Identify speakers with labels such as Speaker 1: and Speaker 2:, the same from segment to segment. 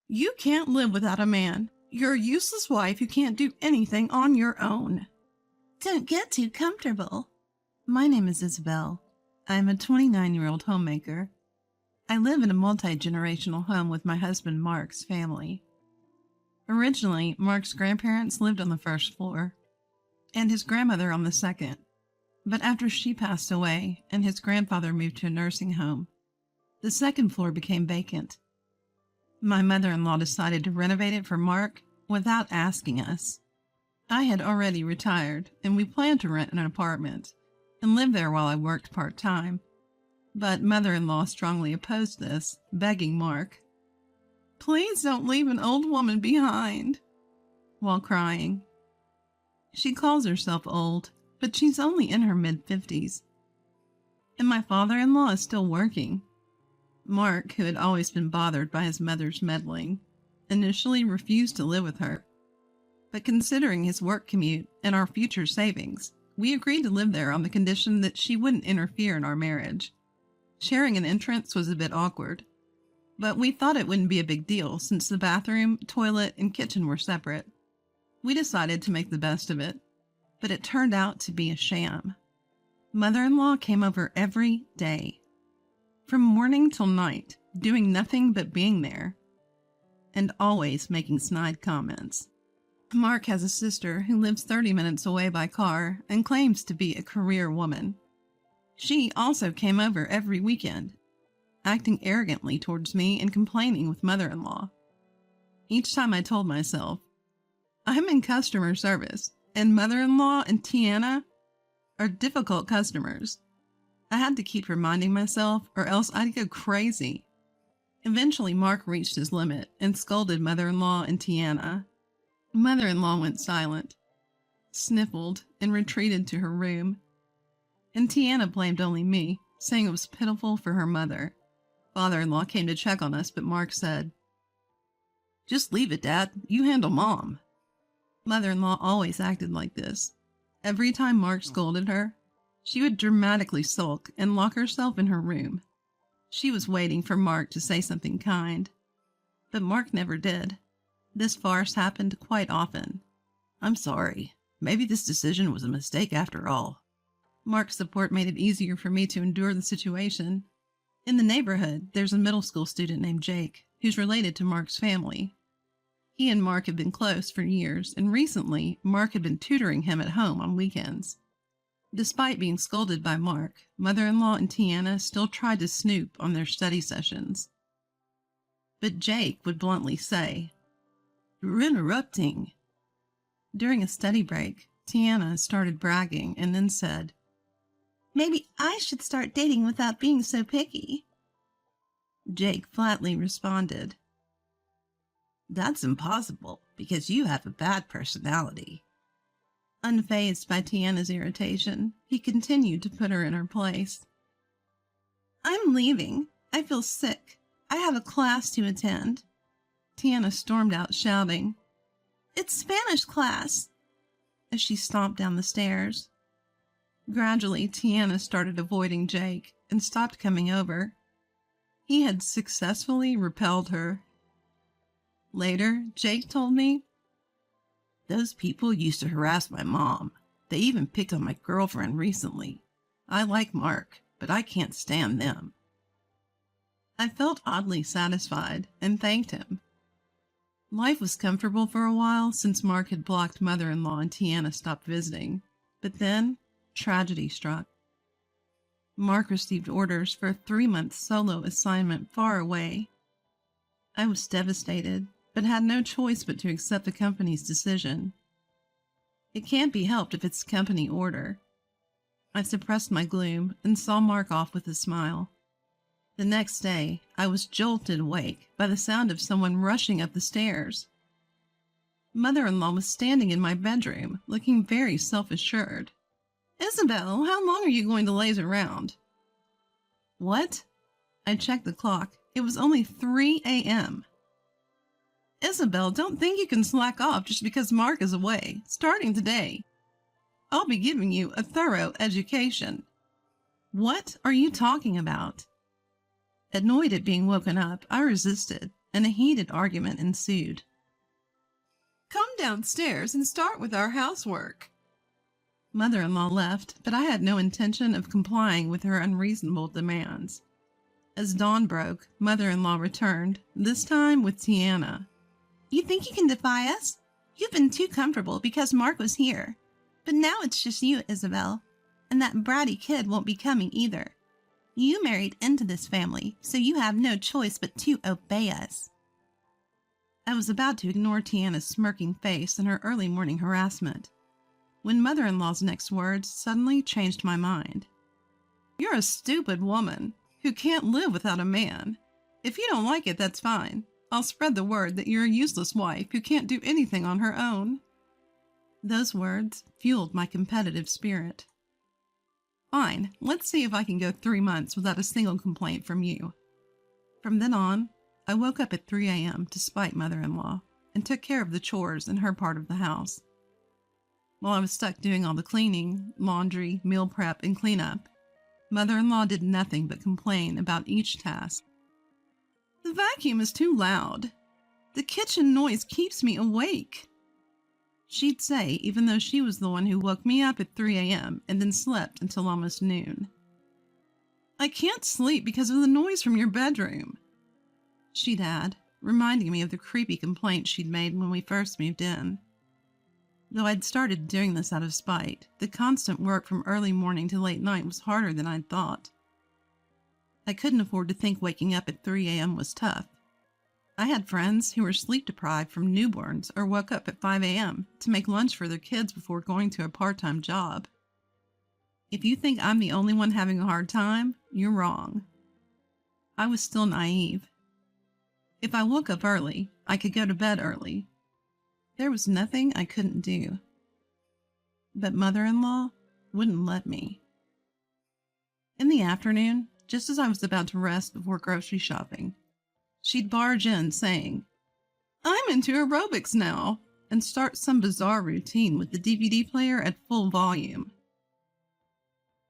Speaker 1: You can't live without a man. You're a useless wife who can't do anything on your own. Don't get too comfortable. My name is Isabel. I am a 29-year-old homemaker. I live in a multi-generational home with my husband Mark's family. Originally, Mark's grandparents lived on the first floor, and his grandmother on the second. But after she passed away and his grandfather moved to a nursing home, the second floor became vacant. My mother-in-law decided to renovate it for Mark without asking us. I had already retired, and we planned to rent an apartment and live there while I worked part-time. But mother-in-law strongly opposed this, begging Mark, "Please don't leave an old woman behind," while crying. She calls herself old, but she's only in her mid-50s. And my father-in-law is still working. Mark, who had always been bothered by his mother's meddling, initially refused to live with her. But considering his work commute and our future savings, we agreed to live there on the condition that she wouldn't interfere in our marriage. Sharing an entrance was a bit awkward, but we thought it wouldn't be a big deal since the bathroom, toilet, and kitchen were separate. We decided to make the best of it, but it turned out to be a sham. Mother-in-law came over every day, from morning till night, doing nothing but being there, and always making snide comments. Mark has a sister who lives 30 minutes away by car and claims to be a career woman. She also came over every weekend, acting arrogantly towards me and complaining with mother-in-law. Each time I told myself, I'm in customer service, and mother-in-law and Tiana are difficult customers. I had to keep reminding myself, or else I'd go crazy. Eventually, Mark reached his limit and scolded mother-in-law and Tiana. Mother-in-law went silent, sniffled, and retreated to her room. And Tiana blamed only me, saying it was pitiful for her mother. Father-in-law came to check on us, but Mark said, "Just leave it, Dad. You handle Mom." Mother-in-law always acted like this. Every time Mark scolded her, she would dramatically sulk and lock herself in her room. She was waiting for Mark to say something kind, but Mark never did. This farce happened quite often. "I'm sorry. Maybe this decision was a mistake after all." Mark's support made it easier for me to endure the situation. In the neighborhood, there's a middle school student named Jake, who's related to Mark's family. He and Mark have been close for years, and recently, Mark had been tutoring him at home on weekends. Despite being scolded by Mark, mother-in-law and Tiana still tried to snoop on their study sessions. But Jake would bluntly say, "You're interrupting." During a study break, Tiana started bragging and then said, "Maybe I should start dating without being so picky." Jake flatly responded, "That's impossible because you have a bad personality." Unfazed by Tiana's irritation, he continued to put her in her place. "I'm leaving. I feel sick. I have a class to attend." Tiana stormed out shouting, "It's Spanish class," as she stomped down the stairs. Gradually, Tiana started avoiding Jake and stopped coming over. He had successfully repelled her. Later, Jake told me, "Those people used to harass my mom. They even picked on my girlfriend recently. I like Mark, but I can't stand them." I felt oddly satisfied and thanked him. Life was comfortable for a while since Mark had blocked mother-in-law and Tiana stopped visiting. But then, tragedy struck. Mark received orders for a 3-month solo assignment far away. I was devastated, but had no choice but to accept the company's decision. It can't be helped if it's company order. I suppressed my gloom and saw Mark off with a smile. The next day, I was jolted awake by the sound of someone rushing up the stairs. Mother-in-law was standing in my bedroom, looking very self-assured. "Isabel, how long are you going to laze around?" "What?" I checked the clock. It was only 3 a.m. "Isabel, don't think you can slack off just because Mark is away. Starting today, I'll be giving you a thorough education." "What are you talking about?" Annoyed at being woken up, I resisted and a heated argument ensued. Come downstairs and start with our housework. Mother-in-law left, but I had no intention of complying with her unreasonable demands. As dawn broke, mother-in-law returned, this time with Tiana. You think you can defy us? You've been too comfortable because Mark was here. But now it's just you, Isabel. And that bratty kid won't be coming either. You married into this family, so you have no choice but to obey us. I was about to ignore Tiana's smirking face and her early morning harassment, when mother-in-law's next words suddenly changed my mind. You're a stupid woman who can't live without a man. If you don't like it, that's fine. I'll spread the word that you're a useless wife who can't do anything on her own. Those words fueled my competitive spirit. Fine, let's see if I can go 3 months without a single complaint from you. From then on, I woke up at 3 a.m. to spite mother-in-law and took care of the chores in her part of the house. While I was stuck doing all the cleaning, laundry, meal prep, and cleanup, mother-in-law did nothing but complain about each task. The vacuum is too loud. The kitchen noise keeps me awake, she'd say, even though she was the one who woke me up at 3 a.m. and then slept until almost noon. I can't sleep because of the noise from your bedroom, she'd add, reminding me of the creepy complaint she'd made when we first moved in. Though I'd started doing this out of spite, the constant work from early morning to late night was harder than I'd thought. I couldn't afford to think waking up at 3 a.m. was tough. I had friends who were sleep-deprived from newborns or woke up at 5 a.m. to make lunch for their kids before going to a part-time job. If you think I'm the only one having a hard time, you're wrong. I was still naive. If I woke up early, I could go to bed early. There was nothing I couldn't do. But mother-in-law wouldn't let me. In the afternoon, just as I was about to rest before grocery shopping, she'd barge in saying, I'm into aerobics now, and start some bizarre routine with the DVD player at full volume.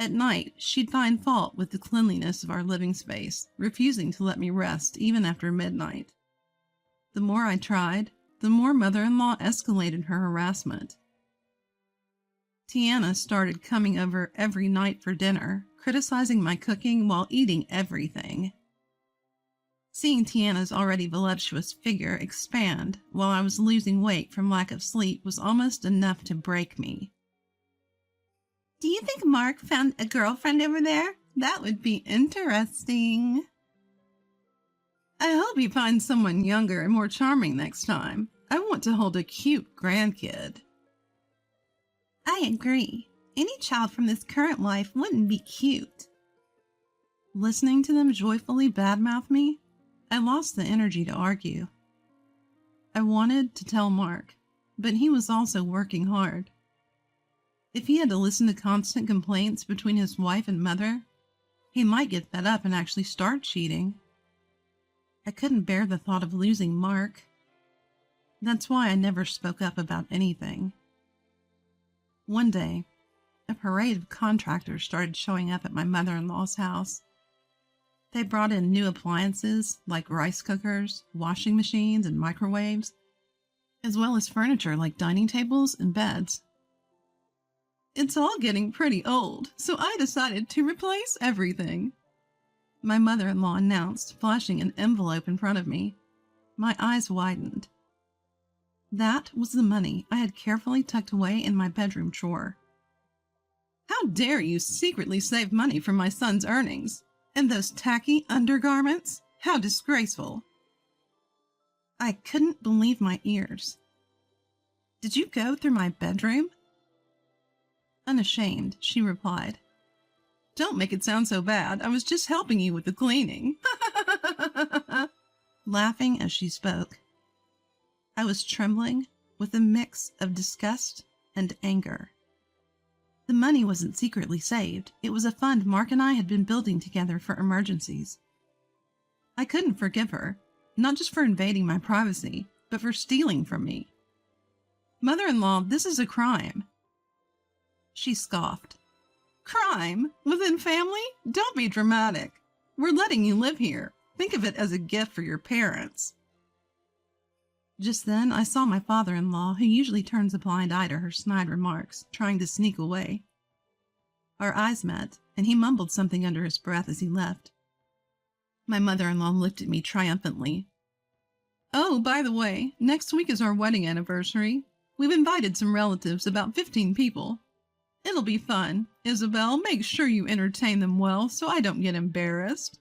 Speaker 1: At night, she'd find fault with the cleanliness of our living space, refusing to let me rest even after midnight. The more I tried, the more mother-in-law escalated her harassment. Tiana started coming over every night for dinner, criticizing my cooking while eating everything. Seeing Tiana's already voluptuous figure expand while I was losing weight from lack of sleep was almost enough to break me. Do you think Mark found a girlfriend over there? That would be interesting. I hope he finds someone younger and more charming next time. I want to hold a cute grandkid. I agree. Any child from this current life wouldn't be cute. Listening to them joyfully badmouth me, I lost the energy to argue. I wanted to tell Mark, but he was also working hard. If he had to listen to constant complaints between his wife and mother, he might get fed up and actually start cheating. I couldn't bear the thought of losing Mark. That's why I never spoke up about anything. One day, a parade of contractors started showing up at my mother-in-law's house. They brought in new appliances like rice cookers, washing machines, and microwaves, as well as furniture like dining tables and beds. It's all getting pretty old, so I decided to replace everything, my mother-in-law announced, flashing an envelope in front of me. My eyes widened. That was the money I had carefully tucked away in my bedroom drawer. How dare you secretly save money from my son's earnings? And those tacky undergarments? How disgraceful! I couldn't believe my ears. Did you go through my bedroom? Unashamed, she replied. Don't make it sound so bad. I was just helping you with the cleaning. Laughing as she spoke. I was trembling with a mix of disgust and anger. The money wasn't secretly saved. It was a fund Mark and I had been building together for emergencies. I couldn't forgive her, not just for invading my privacy, but for stealing from me. Mother-in-law, this is a crime. She scoffed. Crime? Within family? Don't be dramatic. We're letting you live here. Think of it as a gift for your parents. Just then, I saw my father-in-law, who usually turns a blind eye to her snide remarks, trying to sneak away. Our eyes met, and he mumbled something under his breath as he left. My mother-in-law looked at me triumphantly. "Oh, by the way, next week is our wedding anniversary. We've invited some relatives, about 15 people. It'll be fun. Isabel, make sure you entertain them well so I don't get embarrassed."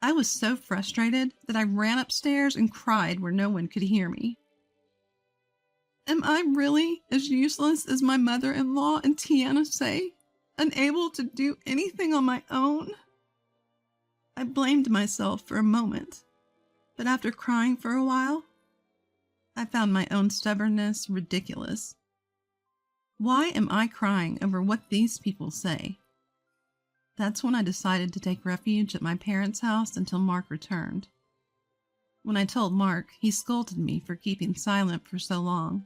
Speaker 1: I was so frustrated that I ran upstairs and cried where no one could hear me. Am I really as useless as my mother-in-law and Tiana say? Unable to do anything on my own? I blamed myself for a moment, but after crying for a while, I found my own stubbornness ridiculous. Why am I crying over what these people say? That's when I decided to take refuge at my parents' house until Mark returned. When I told Mark, he scolded me for keeping silent for so long.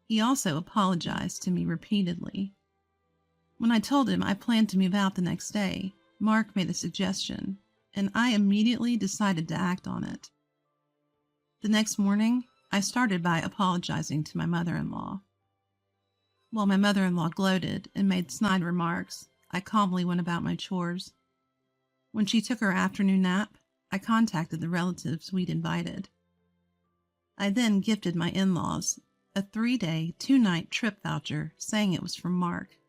Speaker 1: He also apologized to me repeatedly. When I told him I planned to move out the next day, Mark made a suggestion, and I immediately decided to act on it. The next morning, I started by apologizing to my mother-in-law. While my mother-in-law gloated and made snide remarks, I calmly went about my chores. When she took her afternoon nap, I contacted the relatives we'd invited. I then gifted my in-laws a 3-day, 2-night trip voucher saying it was from Mark.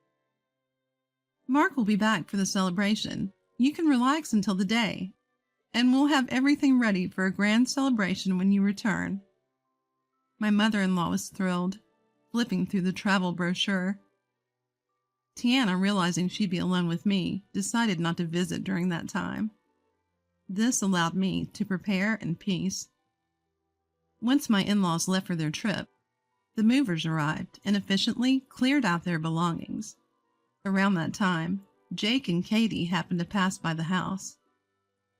Speaker 1: "Mark will be back for the celebration. You can relax until the day, and we'll have everything ready for a grand celebration when you return." My mother-in-law was thrilled, flipping through the travel brochure. Tiana, realizing she'd be alone with me, decided not to visit during that time. This allowed me to prepare in peace. Once my in-laws left for their trip, the movers arrived and efficiently cleared out their belongings. Around that time, Jake and Katie happened to pass by the house.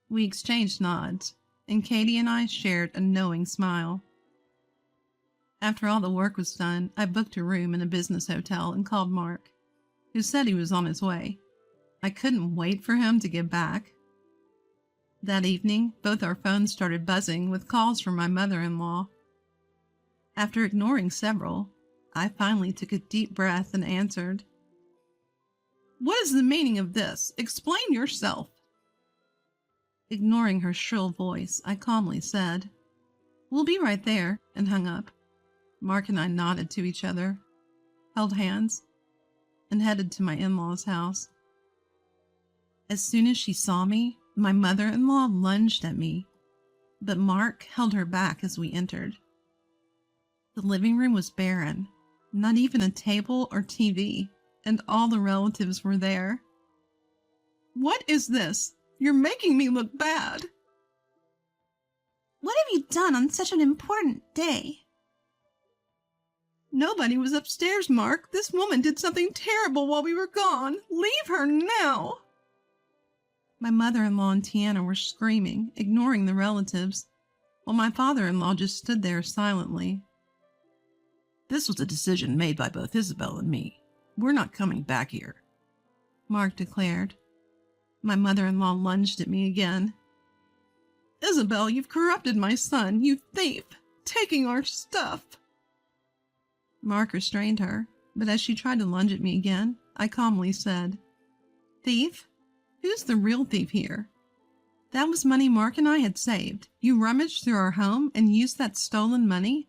Speaker 1: We exchanged nods, and Katie and I shared a knowing smile. After all the work was done, I booked a room in a business hotel and called Mark, who said he was on his way. I couldn't wait for him to get back. That evening, both our phones started buzzing with calls from my mother-in-law. After ignoring several, I finally took a deep breath and answered. "What is the meaning of this? Explain yourself." Ignoring her shrill voice, I calmly said, "We'll be right there," and hung up. Mark and I nodded to each other, held hands, and headed to my in-law's house. As soon as she saw me, my mother-in-law lunged at me, but Mark held her back as we entered. The living room was barren, not even a table or TV, and all the relatives were there. "What is this? You're making me look bad." "What have you done on such an important day?" "Nobody was upstairs, Mark. This woman did something terrible while we were gone. Leave her now." My mother-in-law and Tiana were screaming, ignoring the relatives, while my father-in-law just stood there silently. "This was a decision made by both Isabel and me. We're not coming back here," Mark declared. My mother-in-law lunged at me again. "Isabel, you've corrupted my son, you thief, taking our stuff." Mark restrained her, but as she tried to lunge at me again, I calmly said, "Thief? Who's the real thief here? That was money Mark and I had saved. You rummaged through our home and used that stolen money?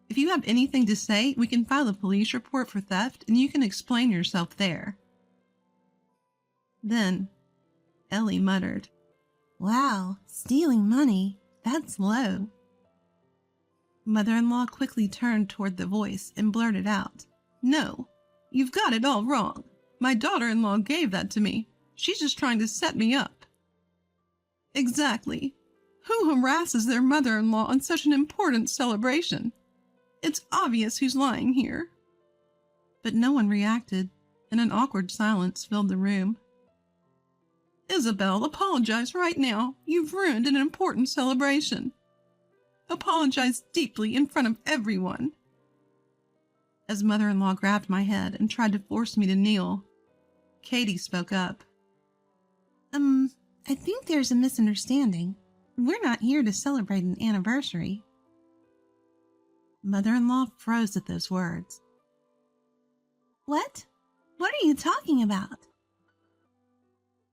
Speaker 1: If you have anything to say, we can file a police report for theft and you can explain yourself there." Then Ellie muttered, "Wow, stealing money, that's low." Mother-in-law quickly turned toward the voice and blurted out, "No, you've got it all wrong. My daughter-in-law gave that to me. She's just trying to set me up." "Exactly. Who harasses their mother-in-law on such an important celebration? It's obvious who's lying here." But no one reacted, and an awkward silence filled the room. "Isabel, apologize right now. You've ruined an important celebration. Apologize deeply in front of everyone." As mother-in-law grabbed my head and tried to force me to kneel, Katie spoke up. I think there's a misunderstanding. We're not here to celebrate an anniversary. Mother-in-law froze at those words. What? What are you talking about?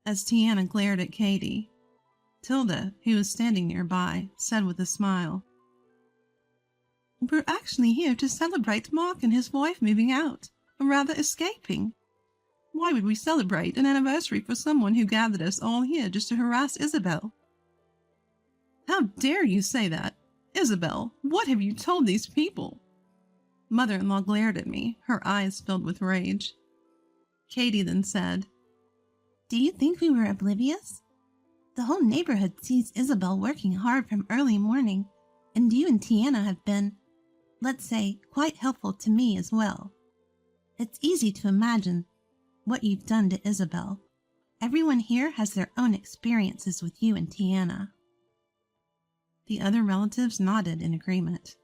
Speaker 1: As Tiana glared at Katie, Tilda, who was standing nearby, said with a smile, "We're actually here to celebrate Mark and his wife moving out, or rather escaping. Why would we celebrate an anniversary for someone who gathered us all here just to harass Isabel?" "How dare you say that? Isabel, what have you told these people?" Mother-in-law glared at me, her eyes filled with rage. Katie then said, "Do you think we were oblivious? The whole neighborhood sees Isabel working hard from early morning, and you and Tiana have been, let's say, quite helpful to me as well. It's easy to imagine what you've done to Isabel. Everyone here has their own experiences with you and Tiana." The other relatives nodded in agreement.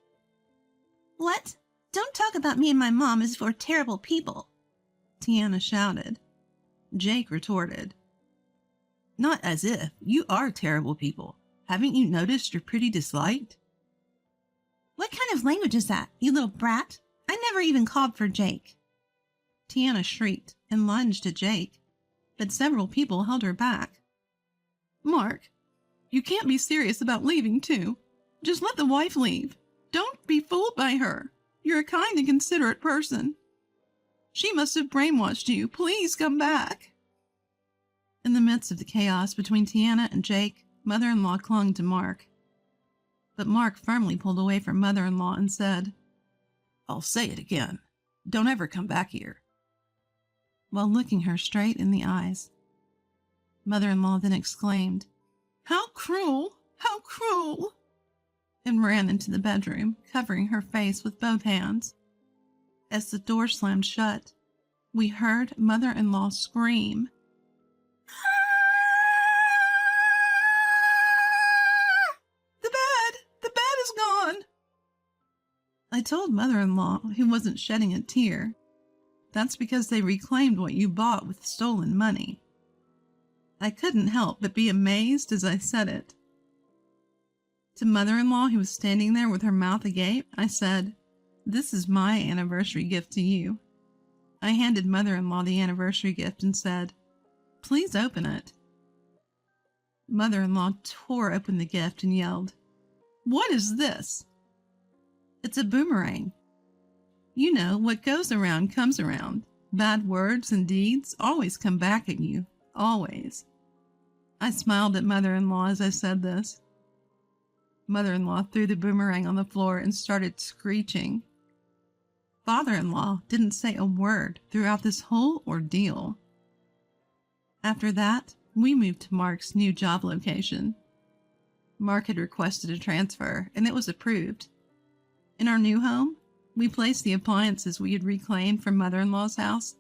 Speaker 1: "What? Don't talk about me and my mom as if we're terrible people," Tiana shouted. Jake retorted, "Not as if. You are terrible people. Haven't you noticed you're pretty disliked?" "What kind of language is that, you little brat? I never even called for Jake." Tiana shrieked and lunged at Jake, but several people held her back. "Mark, you can't be serious about leaving, too. Just let the wife leave. Don't be fooled by her. You're a kind and considerate person. She must have brainwashed you. Please come back." In the midst of the chaos between Tiana and Jake, Mother-in-law clung to Mark. But Mark firmly pulled away from Mother-in-law and said, "I'll say it again. Don't ever come back here," while looking her straight in the eyes. Mother-in-law then exclaimed, "How cruel! How cruel!" and ran into the bedroom, covering her face with both hands. As the door slammed shut, we heard Mother-in-law scream, "The bed! The bed is gone!" I told Mother-in-law, who wasn't shedding a tear, "That's because they reclaimed what you bought with stolen money." I couldn't help but be amazed as I said it. To Mother-in-law, who was standing there with her mouth agape, I said, "This is my anniversary gift to you." I handed Mother-in-law the anniversary gift and said, "Please open it." Mother-in-law tore open the gift and yelled, "What is this?" "It's a boomerang. You know, what goes around comes around. Bad words and deeds always come back at you. Always." I smiled at Mother-in-law as I said this. Mother-in-law threw the boomerang on the floor and started screeching. Father-in-law didn't say a word throughout this whole ordeal. After that, we moved to Mark's new job location. Mark had requested a transfer, and it was approved. In our new home, we placed the appliances we had reclaimed from Mother-in-law's house,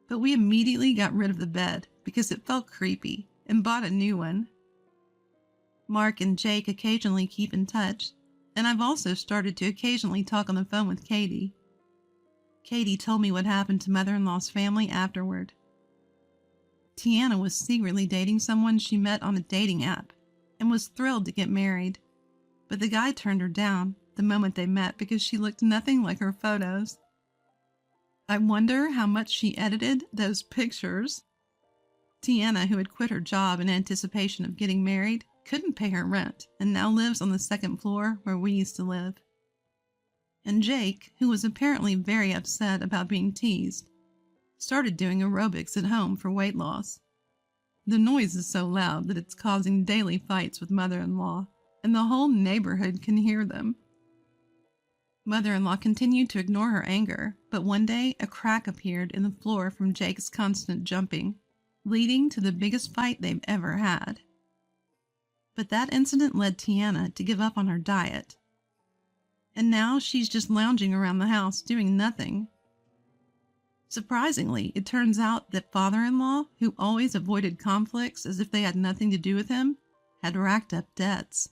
Speaker 1: but we immediately got rid of the bed because it felt creepy and bought a new one. Mark and Jake occasionally keep in touch, and I've also started to occasionally talk on the phone with Katie. Katie told me what happened to Mother-in-law's family afterward. Tiana was secretly dating someone she met on a dating app and was thrilled to get married, but the guy turned her down the moment they met because she looked nothing like her photos. I wonder how much she edited those pictures. Tiana, who had quit her job in anticipation of getting married, couldn't pay her rent and now lives on the second floor where we used to live. And Jake, who was apparently very upset about being teased, started doing aerobics at home for weight loss. The noise is so loud that it's causing daily fights with Mother-in-law, and the whole neighborhood can hear them. Mother-in-law continued to ignore her anger, but one day a crack appeared in the floor from Jake's constant jumping, leading to the biggest fight they've ever had. But that incident led Tiana to give up on her diet. And now she's just lounging around the house doing nothing. Surprisingly, it turns out that father-in-law, who always avoided conflicts as if they had nothing to do with him, had racked up debts.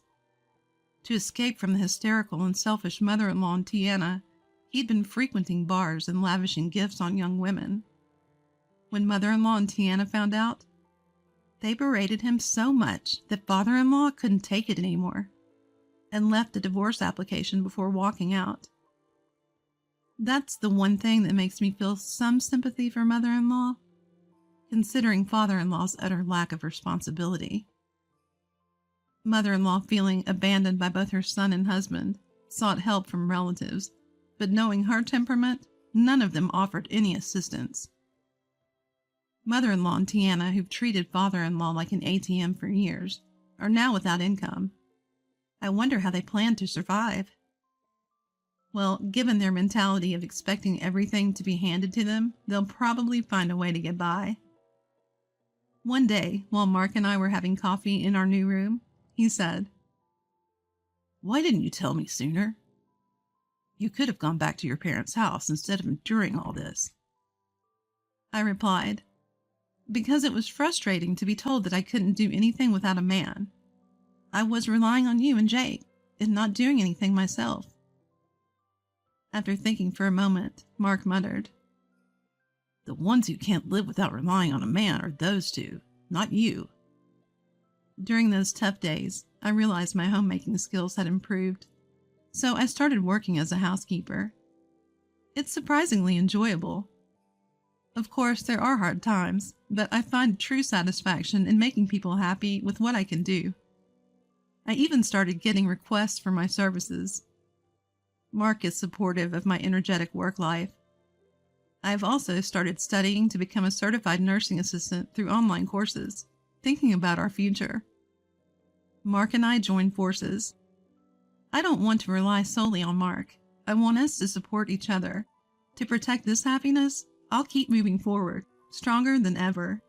Speaker 1: To escape from the hysterical and selfish mother-in-law and Tiana, he'd been frequenting bars and lavishing gifts on young women. When mother-in-law and Tiana found out, they berated him so much that father-in-law couldn't take it anymore and left a divorce application before walking out. That's the one thing that makes me feel some sympathy for mother-in-law, considering father-in-law's utter lack of responsibility. Mother-in-law, feeling abandoned by both her son and husband, sought help from relatives, but knowing her temperament, none of them offered any assistance. Mother-in-law and Tiana, who've treated father-in-law like an ATM for years, are now without income. I wonder how they plan to survive. Well, given their mentality of expecting everything to be handed to them, they'll probably find a way to get by. One day, while Mark and I were having coffee in our new room, he said, "Why didn't you tell me sooner? You could have gone back to your parents' house instead of enduring all this." I replied, "Because it was frustrating to be told that I couldn't do anything without a man. I was relying on you and Jake, and not doing anything myself." After thinking for a moment, Mark muttered, "The ones who can't live without relying on a man are those two, not you." During those tough days, I realized my homemaking skills had improved, so I started working as a housekeeper. It's surprisingly enjoyable. Of course, there are hard times, but I find true satisfaction in making people happy with what I can do. I even started getting requests for my services. Mark is supportive of my energetic work life. I've also started studying to become a certified nursing assistant through online courses, thinking about our future. Mark and I joined forces. I don't want to rely solely on Mark. I want us to support each other. To protect this happiness, I'll keep moving forward, stronger than ever.